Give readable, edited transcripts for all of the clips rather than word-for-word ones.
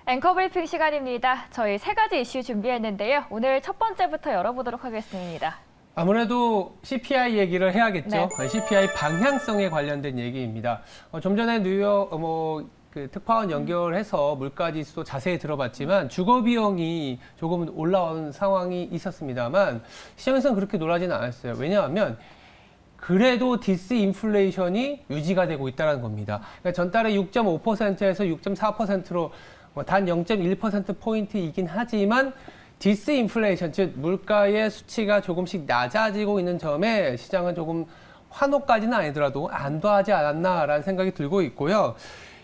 앵커 브리핑 시간입니다. 저희 세 가지 이슈 준비했는데요. 오늘 첫 번째부터 열어보도록 하겠습니다. 아무래도 CPI 얘기를 해야겠죠. 네. CPI 방향성에 관련된 얘기입니다. 좀 전에 뉴욕 특파원 연결해서 물가지수 자세히 들어봤지만 주거 비용이 조금 올라온 상황이 있었습니다만 시장에서는 그렇게 놀라지는 않았어요. 왜냐하면 그래도 디스인플레이션이 유지가 되고 있다는 겁니다. 그러니까 전달에 6.5%에서 6.4%로 단 0.1%포인트이긴 하지만 디스인플레이션, 즉 물가의 수치가 조금씩 낮아지고 있는 점에 시장은 조금 환호까지는 아니더라도 안도하지 않았나라는 생각이 들고 있고요.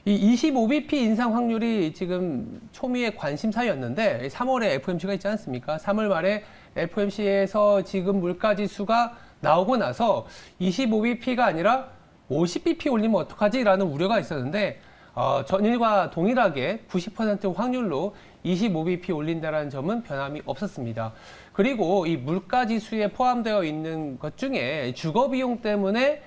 이 25bp 인상 확률이 지금 초미의 관심사였는데 3월에 FOMC가 있지 않습니까? 3월 말에 FOMC에서 지금 물가지수가 나오고 나서 25bp가 아니라 50bp 올리면 어떡하지라는 우려가 있었는데 전일과 동일하게 90% 확률로 25bp 올린다는 점은 변함이 없었습니다. 그리고 이 물가지수에 포함되어 있는 것 중에 주거비용 때문에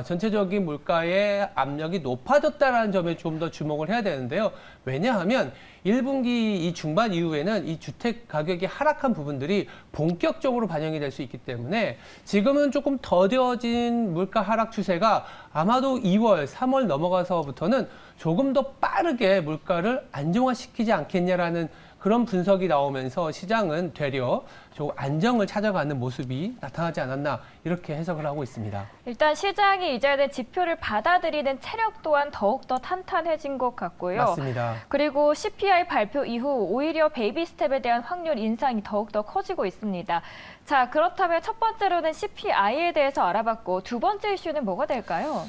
전체적인 물가의 압력이 높아졌다는 점에 좀 더 주목을 해야 되는데요. 왜냐하면 1분기 이 중반 이후에는 이 주택 가격이 하락한 부분들이 본격적으로 반영이 될 수 있기 때문에 지금은 조금 더뎌진 물가 하락 추세가 아마도 2월, 3월 넘어가서부터는 조금 더 빠르게 물가를 안정화시키지 않겠냐라는 그런 분석이 나오면서 시장은 되려 좀 안정을 찾아가는 모습이 나타나지 않았나 이렇게 해석을 하고 있습니다. 일단 시장이 이제는 지표를 받아들이는 체력 또한 더욱더 탄탄해진 것 같고요. 맞습니다. 그리고 CPI 발표 이후 오히려 베이비 스텝에 대한 확률 인상이 더욱더 커지고 있습니다. 자, 그렇다면 첫 번째로는 CPI에 대해서 알아봤고 두 번째 이슈는 뭐가 될까요?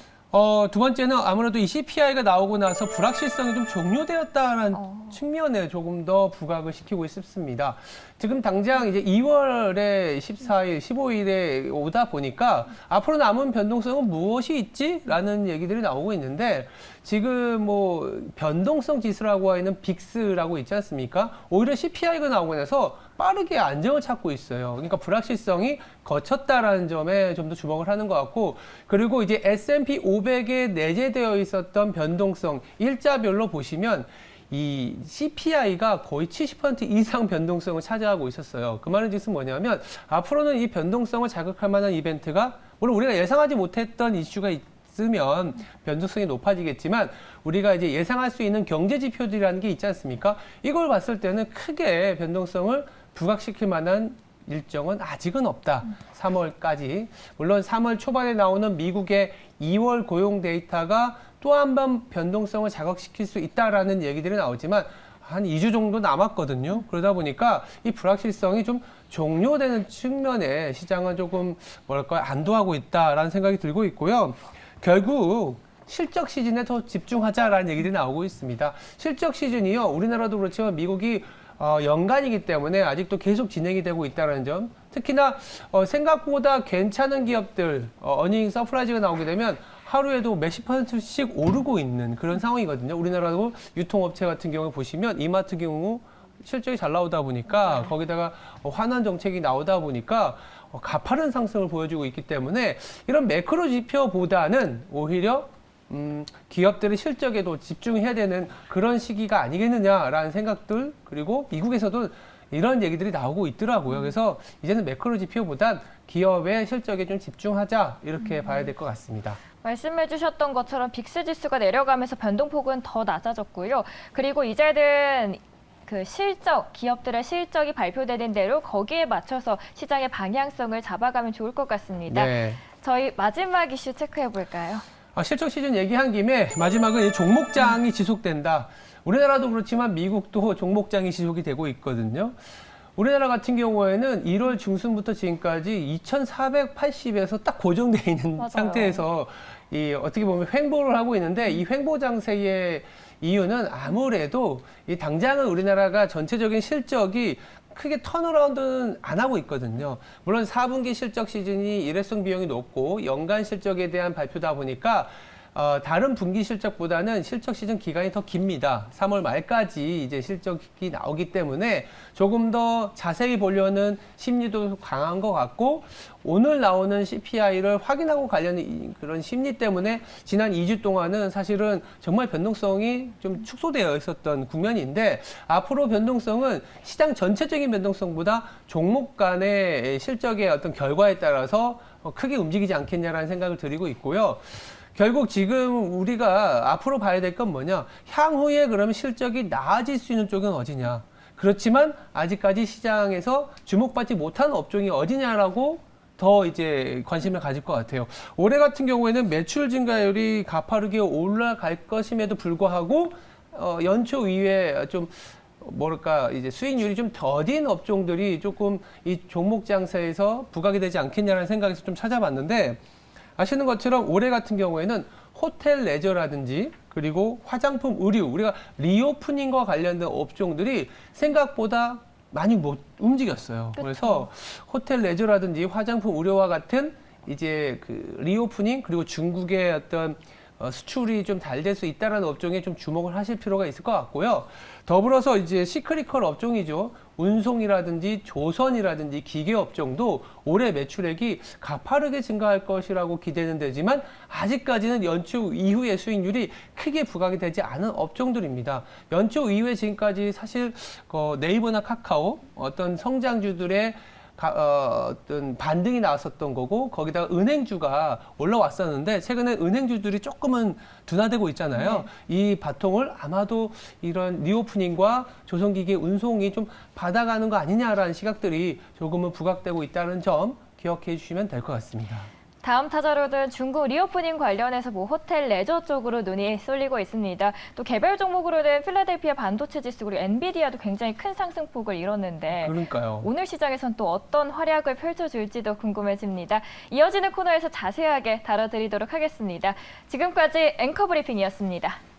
두 번째는 아무래도 이 CPI가 나오고 나서 불확실성이 좀 종료되었다는 측면에 조금 더 부각을 시키고 있습니다. 지금 당장 이제 2월에 14일, 15일에 오다 보니까 앞으로 남은 변동성은 무엇이 있지? 라는 얘기들이 나오고 있는데 지금 뭐 변동성 지수라고 하는 빅스라고 있지 않습니까? 오히려 CPI가 나오고 나서 빠르게 안정을 찾고 있어요. 그러니까 불확실성이 거쳤다라는 점에 좀 더 주목을 하는 것 같고 그리고 이제 S&P 500에 내재되어 있었던 변동성 일자별로 보시면 이 CPI가 거의 70% 이상 변동성을 차지하고 있었어요. 그 말은 즉슨 뭐냐면 앞으로는 이 변동성을 자극할 만한 이벤트가 물론 우리가 예상하지 못했던 이슈가 있으면 변동성이 높아지겠지만 우리가 이제 예상할 수 있는 경제 지표들이라는 게 있지 않습니까? 이걸 봤을 때는 크게 변동성을 부각시킬 만한 일정은 아직은 없다. 3월까지. 물론 3월 초반에 나오는 미국의 2월 고용 데이터가 또 한 번 변동성을 자극시킬 수 있다라는 얘기들이 나오지만 한 2주 정도 남았거든요. 그러다 보니까 이 불확실성이 좀 종료되는 측면에 시장은 조금 안도하고 있다라는 생각이 들고 있고요. 결국 실적 시즌에 더 집중하자라는 얘기들이 나오고 있습니다. 실적 시즌이요. 우리나라도 그렇지만 미국이 연간이기 때문에 아직도 계속 진행이 되고 있다는 점. 특히나 생각보다 괜찮은 기업들 어닝 서프라이즈가 나오게 되면 하루에도 몇십 %씩 오르고 있는 그런 상황이거든요. 우리나라도 유통업체 같은 경우 보시면 이마트 경우 실적이 잘 나오다 보니까 거기다가 환원 정책이 나오다 보니까 가파른 상승을 보여주고 있기 때문에 이런 매크로 지표보다는 오히려 기업들의 실적에도 집중해야 되는 그런 시기가 아니겠느냐라는 생각들 그리고 미국에서도 이런 얘기들이 나오고 있더라고요. 그래서 이제는 매크로 지표보단 기업의 실적에 좀 집중하자 이렇게 봐야 될 것 같습니다. 말씀해 주셨던 것처럼 빅스 지수가 내려가면서 변동폭은 더 낮아졌고요. 그리고 이제는 그 실적, 기업들의 실적이 발표되는 대로 거기에 맞춰서 시장의 방향성을 잡아가면 좋을 것 같습니다. 네. 저희 마지막 이슈 체크해 볼까요? 실적 시즌 얘기한 김에 마지막은 종목장이 지속된다. 우리나라도 그렇지만 미국도 종목장이 지속이 되고 있거든요. 우리나라 같은 경우에는 1월 중순부터 지금까지 2,480에서 딱 고정되어 있는 맞아요. 상태에서 어떻게 보면 횡보를 하고 있는데 이 횡보 장세의 이유는 아무래도 이 당장은 우리나라가 전체적인 실적이 크게 턴어라운드는 안 하고 있거든요. 물론 4분기 실적 시즌이 일회성 비용이 높고 연간 실적에 대한 발표다 보니까 다른 분기 실적보다는 실적 시즌 기간이 더 깁니다. 3월 말까지 이제 실적이 나오기 때문에 조금 더 자세히 보려는 심리도 강한 것 같고, 오늘 나오는 CPI를 확인하고 가려는 그런 심리 때문에 지난 2주 동안은 사실은 정말 변동성이 좀 축소되어 있었던 국면인데, 앞으로 변동성은 시장 전체적인 변동성보다 종목 간의 실적의 어떤 결과에 따라서 크게 움직이지 않겠냐라는 생각을 드리고 있고요. 결국 지금 우리가 앞으로 봐야 될 건 뭐냐? 향후에 그러면 실적이 나아질 수 있는 쪽은 어디냐? 그렇지만 아직까지 시장에서 주목받지 못하는 업종이 어디냐라고 더 이제 관심을 가질 것 같아요. 올해 같은 경우에는 매출 증가율이 가파르게 올라갈 것임에도 불구하고 연초 이후에 좀 뭐랄까 이제 수익률이 좀 더딘 업종들이 조금 이 종목 장세에서 부각이 되지 않겠냐라는 생각에서 좀 찾아봤는데, 아시는 것처럼 올해 같은 경우에는 호텔 레저라든지 그리고 화장품 의류, 우리가 리오프닝과 관련된 업종들이 생각보다 많이 못 움직였어요. 그쵸. 그래서 호텔 레저라든지 화장품 의료와 같은 이제 그 리오프닝, 그리고 중국의 어떤 수출이 좀 잘 될 수 있다는 업종에 좀 주목을 하실 필요가 있을 것 같고요. 더불어서 이제 시크리컬 업종이죠. 운송이라든지 조선이라든지 기계 업종도 올해 매출액이 가파르게 증가할 것이라고 기대는 되지만 아직까지는 연초 이후의 수익률이 크게 부각이 되지 않은 업종들입니다. 연초 이후에 지금까지 사실 네이버나 카카오 어떤 성장주들의 어떤 반등이 나왔었던 거고, 거기다가 은행주가 올라왔었는데 최근에 은행주들이 조금은 둔화되고 있잖아요. 이 바통을 아마도 이런 리오프닝과 조선기계 운송이 좀 받아가는 거 아니냐라는 시각들이 조금은 부각되고 있다는 점 기억해 주시면 될 것 같습니다. 다음 타자로는 중국 리오프닝 관련해서 호텔 레저 쪽으로 눈이 쏠리고 있습니다. 또 개별 종목으로는 필라델피아 반도체 지수 그리고 엔비디아도 굉장히 큰 상승폭을 이뤘는데, 그러니까요. 오늘 시장에선 또 어떤 활약을 펼쳐줄지도 궁금해집니다. 이어지는 코너에서 자세하게 다뤄드리도록 하겠습니다. 지금까지 앵커 브리핑이었습니다.